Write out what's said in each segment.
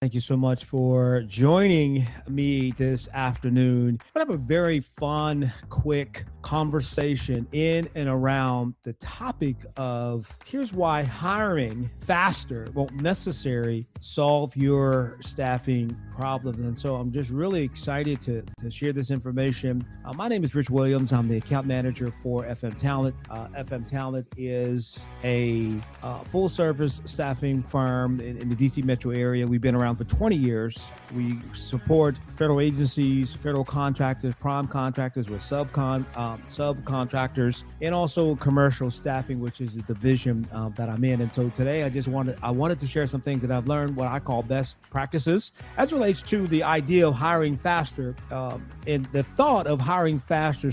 Thank you so much for joining me this afternoon. I have a very fun, quick conversation in and around the topic of here's why hiring faster won't necessarily solve your staffing problems. And so I'm just really excited to share this information. My name is Rich Williams. I'm the account manager for FM Talent. FM Talent is a full service staffing firm in the DC metro area. We've been around for 20 years. We support federal agencies, federal contractors, prime contractors with subcontractors, and also commercial staffing, which is a division that I'm in. And so today I wanted to share some things that I've learned, what I call best practices as relates to the idea of hiring faster, and the thought of hiring faster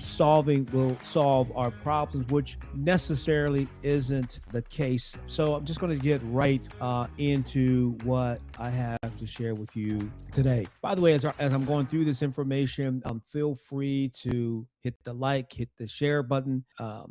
will solve our problems, which necessarily isn't the case. So I'm just going to get right into what I have to share with you today. By the way, as I'm going through this information, feel free to hit the like, hit the share button. I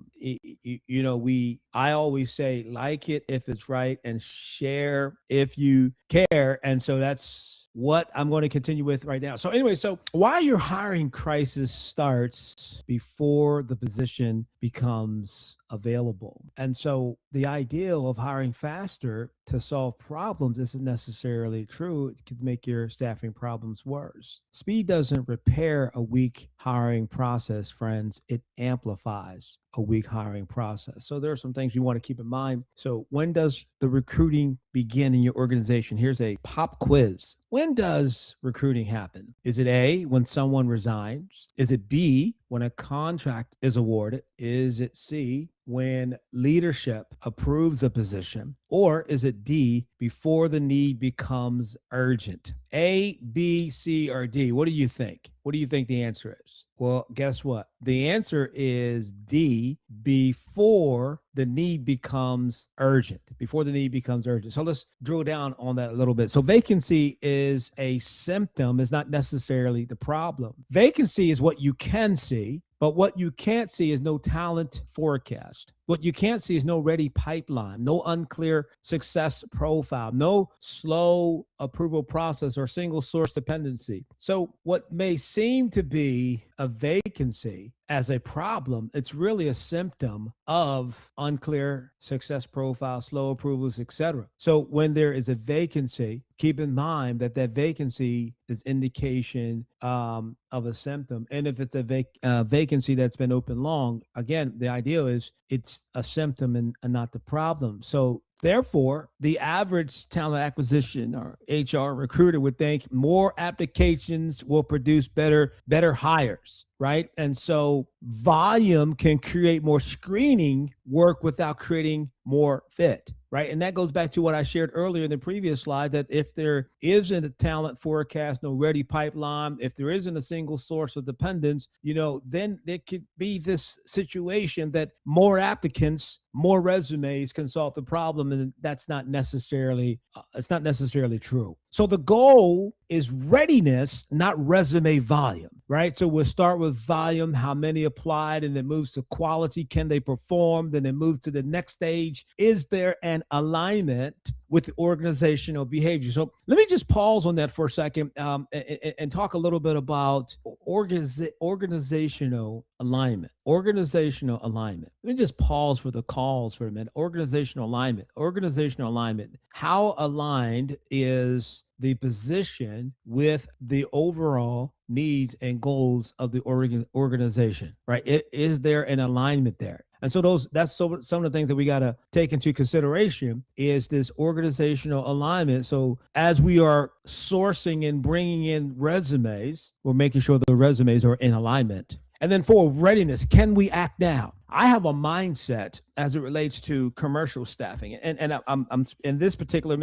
always say like it if it's right and share if you care. And so that's what I'm going to continue with right now. So anyway, why your hiring crisis starts before the position becomes available. And so the ideal of hiring faster to solve problems isn't necessarily true. It could make your staffing problems worse. Speed doesn't repair a weak hiring process, friends. It amplifies a weak hiring process. So there are some things you want to keep in mind. So when does the recruiting begin in your organization? Here's a pop quiz. When does recruiting happen? Is it A, when someone resigns? Is it B, when a contract is awarded? Is it C, when leadership approves a position? Or is it D, before the need becomes urgent? A, B, C, or D? What do you think? What do you think the answer is? Well, guess what? The answer is D, before the need becomes urgent. Before the need becomes urgent. So let's drill down on that a little bit. So vacancy is a symptom, is not necessarily the problem. Vacancy is what you can see, but what you can't see is no talent forecast. What you can't see is no ready pipeline, no unclear success profile, no slow approval process or single source dependency. So what may seem to be a vacancy as a problem, it's really a symptom of unclear success profile, slow approvals, etc. So when there is a vacancy, keep in mind that vacancy is indication of a symptom. And if it's a vacancy that's been open long, again, the ideal is it's a symptom and not the problem. So therefore, the average talent acquisition or HR recruiter would think more applications will produce better hires, right? And so volume can create more screening work without creating more fit, right? And that goes back to what I shared earlier in the previous slide, that if there isn't a talent forecast, no ready pipeline, if there isn't a single source of dependence, then there could be this situation that more applicants, more resumes can solve the problem. And that's not necessarily, it's not necessarily true. So the goal is readiness, not resume volume, right? So we'll start with volume, how many applied, and then moves to quality. Can they perform? Then it moves to the next stage. Is there an alignment with the organizational behavior? So let me just pause on that for a second and talk a little bit about organizational alignment. Organizational alignment. Let me just pause for the calls for a minute. Organizational alignment. Organizational alignment. How aligned is the position with the overall needs and goals of the organization, right? Is there an alignment there? And so that's some of the things that we got to take into consideration is this organizational alignment. So as we are sourcing and bringing in resumes, we're making sure the resumes are in alignment. And then for readiness, can we act now? I have a mindset as it relates to commercial staffing, and I'm in this particular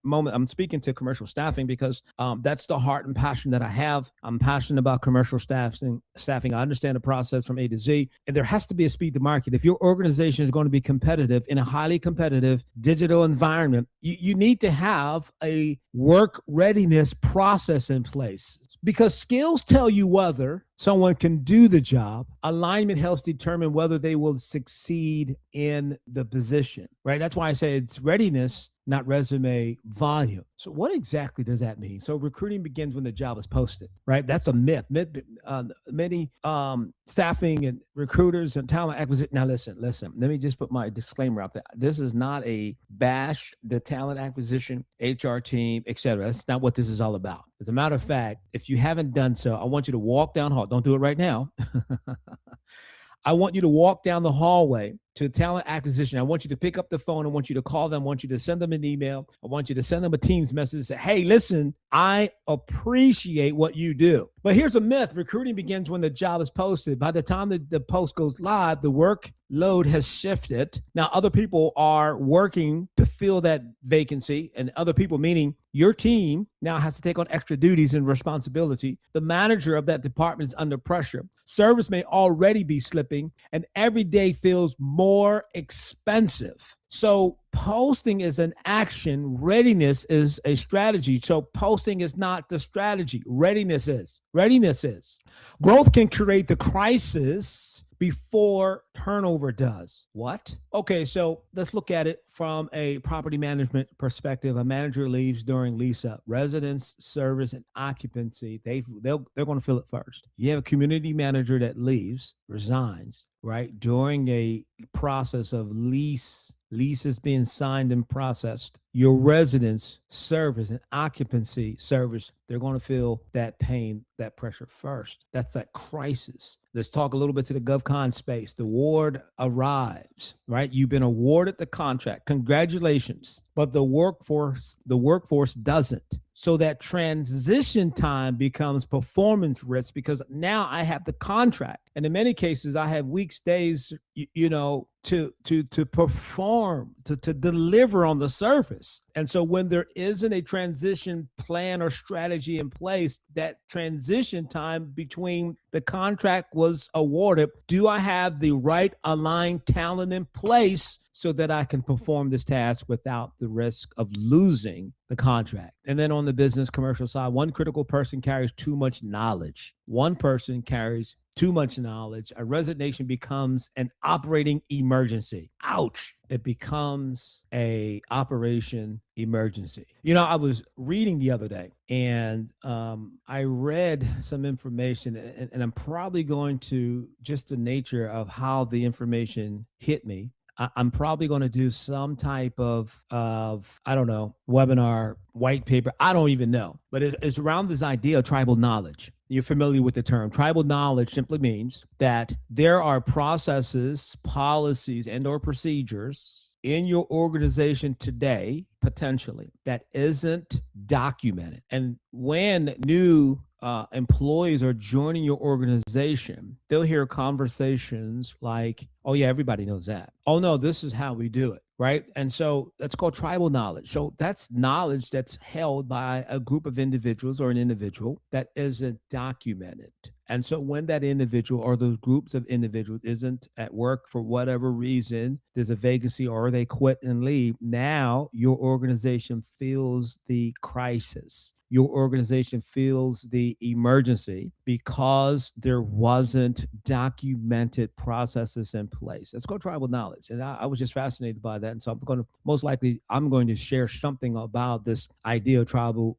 moment, I'm speaking to commercial staffing because that's the heart and passion that I have. I'm passionate about commercial staffing. I understand the process from A to Z, and there has to be a speed to market. If your organization is going to be competitive in a highly competitive digital environment, you need to have a work readiness process in place, because skills tell you whether someone can do the job. Alignment helps determine whether they will succeed in the position, right? That's why I say it's readiness, not resume volume. So what exactly does that mean? So recruiting begins when the job is posted, right? That's a myth. Many staffing and recruiters and talent acquisition. Now listen. Let me just put my disclaimer out there. This is not a bash the talent acquisition, HR team, etc. That's not what this is all about. As a matter of fact, if you haven't done so, I want you to walk down hall. Don't do it right now. I want you to walk down the hallway to talent acquisition. I want you to pick up the phone. I want you to call them. I want you to send them an email. I want you to send them a Teams message. Say, hey, listen, I appreciate what you do. But here's a myth. Recruiting begins when the job is posted. By the time the post goes live, the workload has shifted. Now, other people are working to fill that vacancy, and other people, meaning your team, now has to take on extra duties and responsibility. The manager of that department is under pressure. Service may already be slipping, and every day feels more expensive. So posting is an action. Readiness is a strategy. So posting is not the strategy. Readiness is. Readiness is. Growth can create the crisis before turnover does. What? Okay, so let's look at it from a property management perspective. A manager leaves during lease up. Residents, service, and occupancy, they're going to fill it first. You have a community manager that leaves, resigns, right, during a process of leases being signed and processed. Your residents, service, and occupancy service, they're going to feel that pain, that pressure first. That's that crisis. Let's talk a little bit to the GovCon space. The award arrives, right? You've been awarded the contract. Congratulations. But the workforce doesn't. So that transition time becomes performance risk because now I have the contract. And in many cases, I have weeks, days, to perform, to deliver on the surface. And so when there isn't a transition plan or strategy in place, that transition time between the contract was awarded, do I have the right aligned talent in place so that I can perform this task without the risk of losing the contract? And then on the business commercial side, one critical person carries too much knowledge. One person carries too much knowledge. A resignation becomes an operating emergency. Ouch. It becomes a operation emergency. I was reading the other day and I read some information and I'm probably going to, just the nature of how the information hit me, I'm probably going to do some type of I don't know, webinar, white paper. I don't even know, but it's around this idea of tribal knowledge. You're familiar with the term. Tribal knowledge simply means that there are processes, policies, and or procedures in your organization today, potentially, that isn't documented. And when new employees are joining your organization, they'll hear conversations like, oh yeah, everybody knows that. Oh no, this is how we do it, right? And so that's called tribal knowledge. So that's knowledge that's held by a group of individuals or an individual that isn't documented. And so when that individual or those groups of individuals isn't at work for whatever reason, there's a vacancy or they quit and leave, now your organization feels the crisis. Your organization feels the emergency because there wasn't documented processes in place. That's called tribal knowledge. And I was just fascinated by that. And so I'm going to share something about this idea of tribal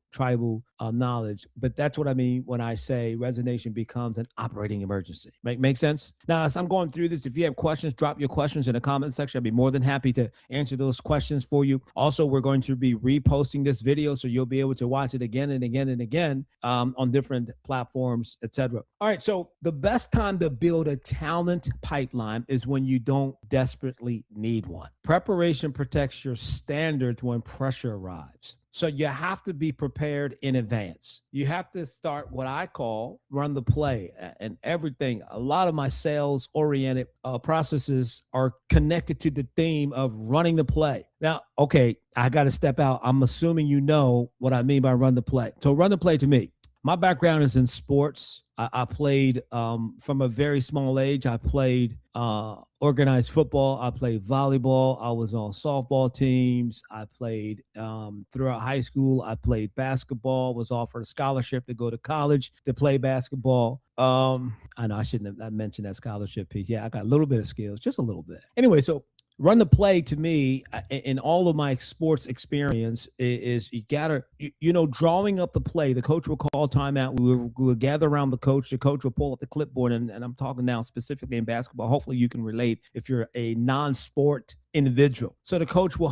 knowledge. But that's what I mean when I say resignation becomes an operating emergency. Make sense? Now, as I'm going through this, if you have questions, drop your questions in the comment section. I'd be more than happy to answer those questions for you. Also, we're going to be reposting this video so you'll be able to watch it again and again and again on different platforms, etc. All right, so the best time to build a talent pipeline is when you don't desperately need one. Preparation protects your standards when pressure arrives. So you have to be prepared in advance. You have to start what I call run the play and everything. A lot of my sales oriented processes are connected to the theme of running the play. Now, okay, I got to step out. I'm assuming you know what I mean by run the play. So run the play to me. My background is in sports. I played from a very small age. I played organized football. I played volleyball. I was on softball teams. I played throughout high school. I played basketball. Was offered a scholarship to go to college to play basketball. I know I shouldn't have mentioned that scholarship piece. Yeah, I got a little bit of skills, just a little bit. Anyway, so run the play to me in all of my sports experience is you gotta drawing up the play. The coach will call timeout. We will gather around the coach. The coach will pull up the clipboard, and I'm talking now specifically in basketball. Hopefully you can relate if you're a non-sport individual. So the coach will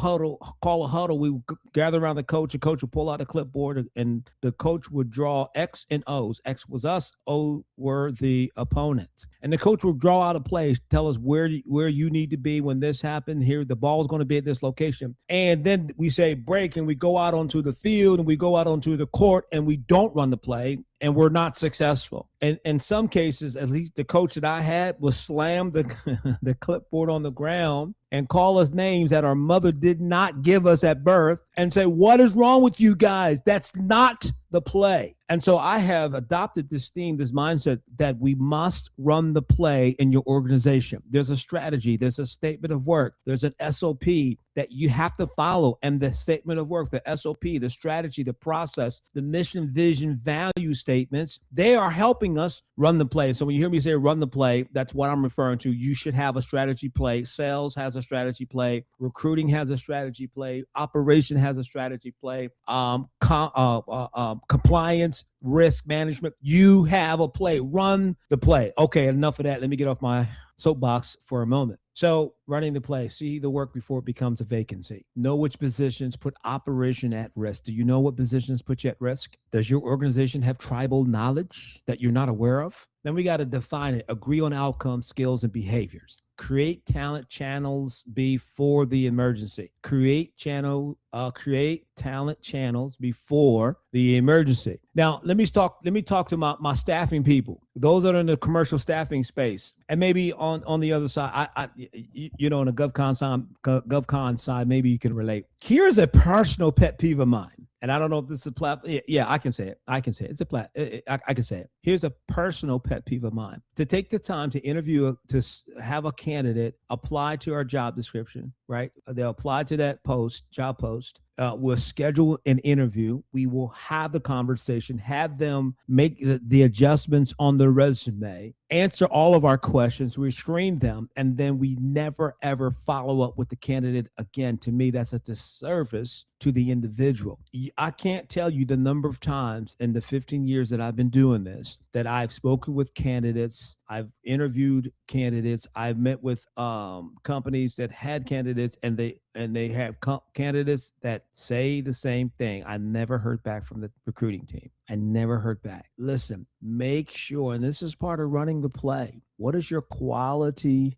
call a huddle. We will gather around the coach. The coach will pull out a clipboard, and the coach would draw X and O's. X was us, O were the opponent. And the coach will draw out a play, tell us where you need to be when this happened. Here, the ball is going to be at this location. And then we say break, and we go out onto the field, and we go out onto the court, and we don't run the play, and we're not successful. And in some cases, at least the coach that I had was slam the clipboard on the ground and call us names that our mother did not give us at birth and say, what is wrong with you guys? That's not the play. And so I have adopted this theme, this mindset that we must run the play in your organization. There's a strategy, there's a statement of work, there's an SOP that you have to follow. And the statement of work, the SOP, the strategy, the process, the mission, vision, value statements, they are helping us run the play. So when you hear me say run the play, that's what I'm referring to. You should have a strategy play. Sales has a strategy play. Recruiting has a strategy play. Operation has a strategy play. Compliance, risk management. You have a play. Run the play. Okay, enough of that. Let me get off my soapbox for a moment. So running the play, see the work before it becomes a vacancy. Know which positions put operation at risk. Do you know what positions put you at risk? Does your organization have tribal knowledge that you're not aware of? Then we got to define it. Agree on outcomes, skills, and behaviors. Create talent channels before the emergency. Create talent channels before the emergency. Now, let me talk to my staffing people, those that are in the commercial staffing space, and maybe on the other side, on the GovCon side, maybe you can relate. Here's a personal pet peeve of mine. And I don't know if this is a platform. Yeah, I can say it. I can say it. It's a I can say it. Here's a personal pet peeve of mine. To take the time to interview, to have a candidate apply to our job description, right? They'll apply to that job post. We'll schedule an interview. We will have the conversation, have them make the adjustments on the resume, answer all of our questions, we screen them, and then we never, ever follow up with the candidate again. To me, that's a disservice to the individual. I can't tell you the number of times in the 15 years that I've been doing this that I've spoken with candidates, I've interviewed candidates, I've met with companies that had candidates, and they have candidates that say the same thing. I never heard back from the recruiting team. I never heard back. Listen, make sure, and this is part of running the play. What does your quality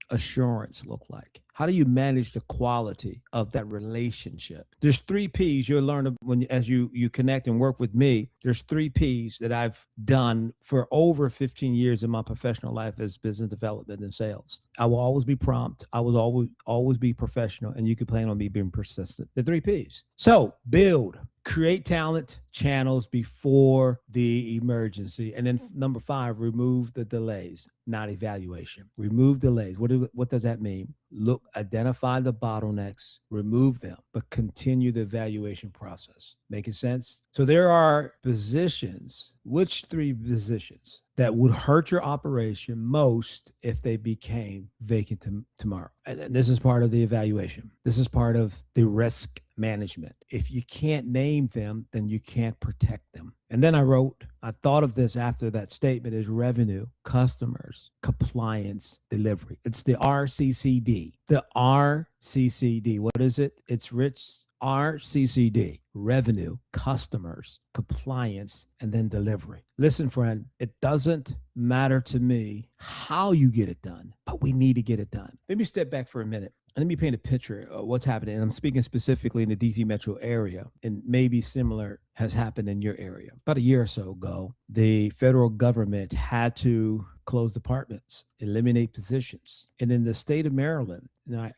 assurance look like? How do you manage the quality of that relationship? There's 3 P's you'll learn as you connect and work with me. There's 3 P's that I've done for over 15 years in my professional life as business development and sales. I will always be prompt. I will always be professional, and you can plan on me being persistent. The 3 P's. So build, create talent channels before the emergency. And then number 5, remove the delays, not evaluation. Remove delays. What does that mean? Look, identify the bottlenecks, remove them, but continue the evaluation process. Making sense? So there are positions. Which 3 positions that would hurt your operation most if they became vacant tomorrow? And this is part of the evaluation. This is part of the risk management. If you can't name them, then you can't protect them. And then I thought of this after that statement, is revenue, customers, compliance, delivery. It's the RCCD. The RCCD. What is it? It's RCCD, revenue, customers, compliance, and then delivery. Listen, friend, it doesn't matter to me how you get it done, but we need to get it done. Let me step back for a minute. Let me paint a picture of what's happening. And I'm speaking specifically in the DC metro area and maybe similar has happened in your area. About a year or so ago, the federal government had to close departments, eliminate positions. And in the state of Maryland,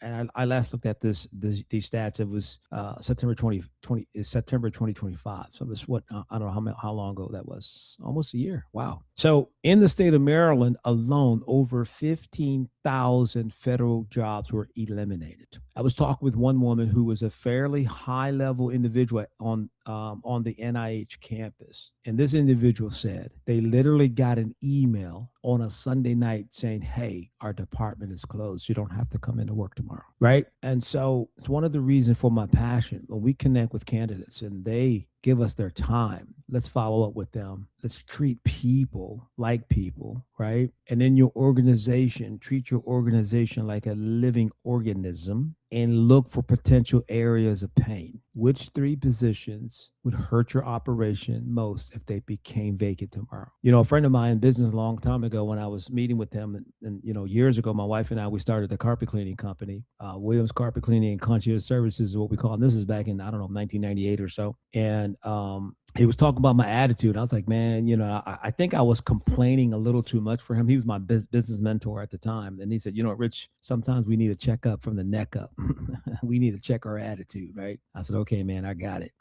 I last looked at these stats. It was September 2025. So it was I don't know how long ago that was. Almost a year. Wow. So in the state of Maryland alone, over 15,000 federal jobs were eliminated. I was talking with one woman who was a fairly high level individual on the NIH campus. And this individual said they literally got an email on a Sunday night saying, hey, our department is closed. You don't have to come into work tomorrow. Right. And so it's one of the reasons for my passion when we connect with candidates and they give us their time. Let's follow up with them. Let's treat people like people, right? And in your organization, treat your organization like a living organism and look for potential areas of pain. Which 3 positions would hurt your operation most if they became vacant tomorrow? You know, a friend of mine in business a long time ago, when I was meeting with him, and you know, years ago, my wife and I, we started a carpet cleaning company, Williams Carpet Cleaning and Concierge Services is what we call it. And this is back in, I don't know, 1998 or so. And he was talking about my attitude. I was like, man, you know, I think I was complaining a little too much for him. He was my business mentor at the time. And he said, you know, Rich, sometimes we need to check up from the neck up. We need to check our attitude, right? I said, okay, man, I got it.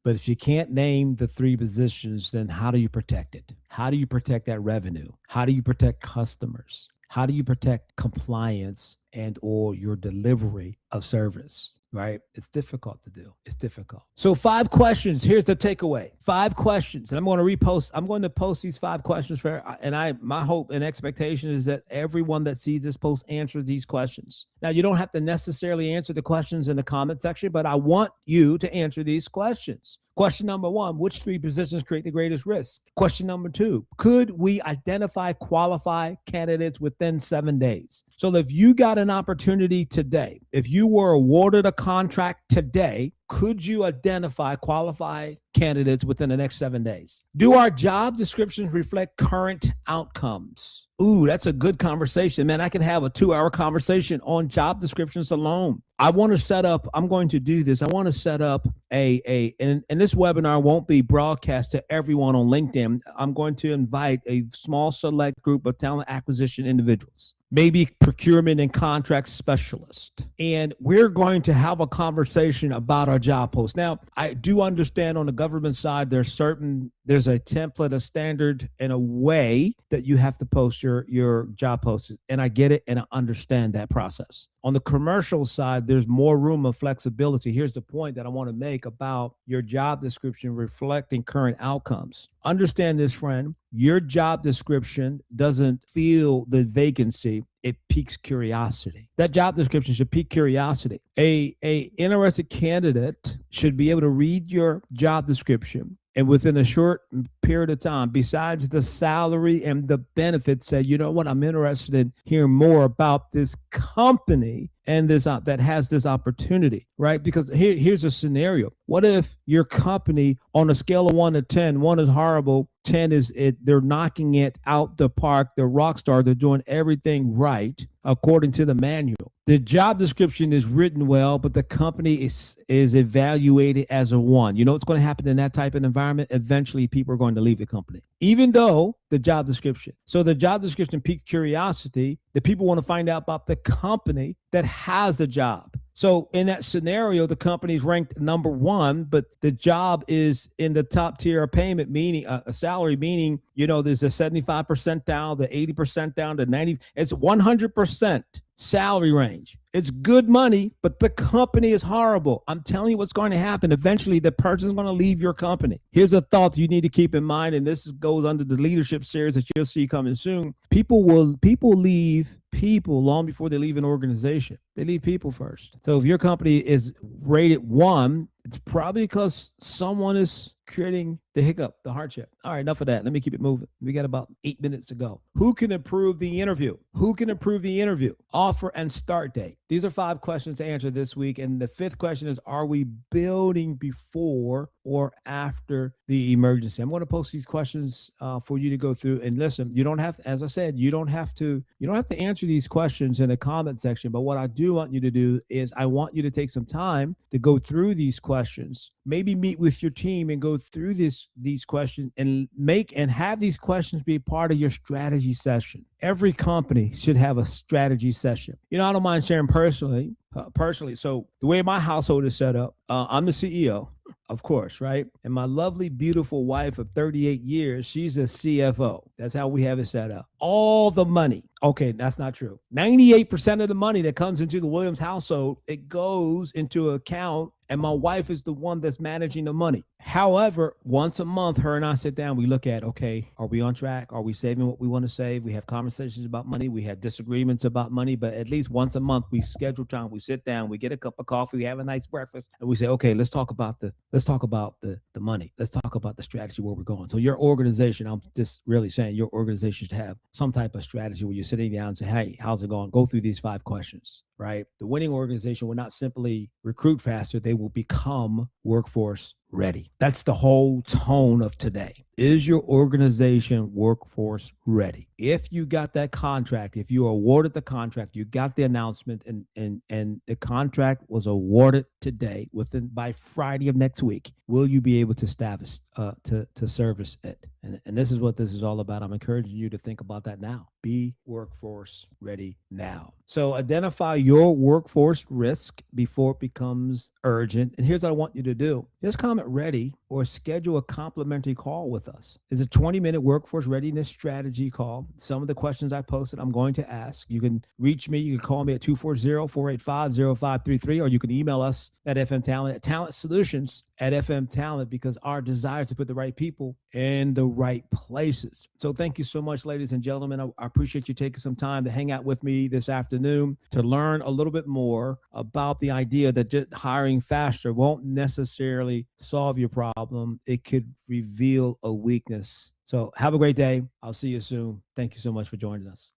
But if you can't name the 3 positions, then how do you protect it? How do you protect that revenue? How do you protect customers? How do you protect compliance and or your delivery of service? Right? It's difficult to do. It's difficult. So 5 questions. Here's the takeaway. 5 questions. And I'm going to post these 5 questions my hope and expectation is that everyone that sees this post answers these questions. Now, you don't have to necessarily answer the questions in the comment section, but I want you to answer these questions. Question number 1, which 3 positions create the greatest risk? Question number 2, could we identify qualified candidates within 7 days? So if you got an opportunity today, if you were awarded a contract today, could you identify qualified candidates within the next 7 days? Do our job descriptions reflect current outcomes? Ooh, that's a good conversation, man. I can have a 2-hour conversation on job descriptions alone. I'm going to set up and this webinar won't be broadcast to everyone on LinkedIn. I'm going to invite a small select group of talent acquisition individuals, maybe procurement and contract specialist. And we're going to have a conversation about our job post. Now, I do understand on the government side, there's a template, a standard, and a way that you have to post your job posts. And I get it, and I understand that process. On the commercial side, there's more room of flexibility. Here's the point that I want to make about your job description reflecting current outcomes. Understand this, friend. Your job description doesn't fill the vacancy. It piques curiosity. That job description should pique curiosity. A interested candidate should be able to read your job description and within a short period of time, besides the salary and the benefits, say, you know what, I'm interested in hearing more about this company and this that has this opportunity, right? Because here's a scenario. What if your company, on a scale of 1 to 10, 1 is horrible, 10 is they're knocking it out the park, they're rock star, they're doing everything right according to the manual. The job description is written well, but the company is evaluated as a 1. You know what's going to happen in that type of environment? Eventually, people are going to leave the company, even though the job description. So the job description piques curiosity. The people want to find out about the company that has the job. So in that scenario, the company's ranked number 1, but the job is in the top tier of payment, meaning a salary, meaning, you know, there's a 75% down, the 80% down to 90. It's 100% salary range. It's good money, but the company is horrible. I'm telling you what's going to happen. Eventually, the person's going to leave your company. Here's a thought you need to keep in mind, and this goes under the leadership series that you'll see coming soon. People leave people long before they leave an organization. They leave people first. So if your company is rated 1, it's probably because someone is creating the hiccup, the hardship. All right, enough of that. Let me keep it moving. We got about 8 minutes to go. Who can improve the interview? Who can improve the interview? Offer and start date. These are 5 questions to answer this week. And the 5th question is, are we building before or after the emergency? I'm going to post these questions for you to go through. And listen, you don't have, as I said, you don't have to answer these questions in the comment section. But what I do want you to do is I want you to take some time to go through these questions. Maybe meet with your team and go through these questions and have these questions be part of your strategy session. Every company should have a strategy session. I don't mind sharing personally. So the way my household is set up, I'm the CEO, of course, right? And my lovely, beautiful wife of 38 years, she's a CFO. That's how we have it set up. All the money. Okay, that's not true. 98% of the money that comes into the Williams household, it goes into an account, and my wife is the one that's managing the money. However, once a month, her and I sit down, we look at, okay, are we on track? Are we saving what we want to save? We have conversations about money. We have disagreements about money, but at least once a month, we schedule time. We sit down, we get a cup of coffee, we have a nice breakfast, and we say, okay, let's talk about the money. Let's talk about the strategy where we're going. So your organization, I'm just really saying your organization should have some type of strategy where you're sitting down and say, hey, how's it going? Go through these 5 questions, right? The winning organization will not simply recruit faster. They will become workforce ready. That's the whole tone of today. Is your organization workforce ready? If you got that contract, if you are awarded the contract, you got the announcement, and the contract was awarded today, by Friday of next week, will you be able to establish to service it? And this is what this is all about. I'm encouraging you to think about that now. Be workforce ready now. So identify your workforce risk before it becomes urgent. And here's what I want you to do. Just comment ready or schedule a complimentary call with us. It's a 20-minute workforce readiness strategy call. Some of the questions I posted, I'm going to ask. You can reach me. You can call me at 240-485-0533, or you can email us at FM Talent, at Talent Solutions at FM Talent, because our desire is to put the right people in the right places. So thank you so much, ladies and gentlemen. I appreciate you taking some time to hang out with me this afternoon to learn a little bit more about the idea that just hiring faster won't necessarily solve your problem. It could reveal a weakness. So have a great day. I'll see you soon. Thank you so much for joining us.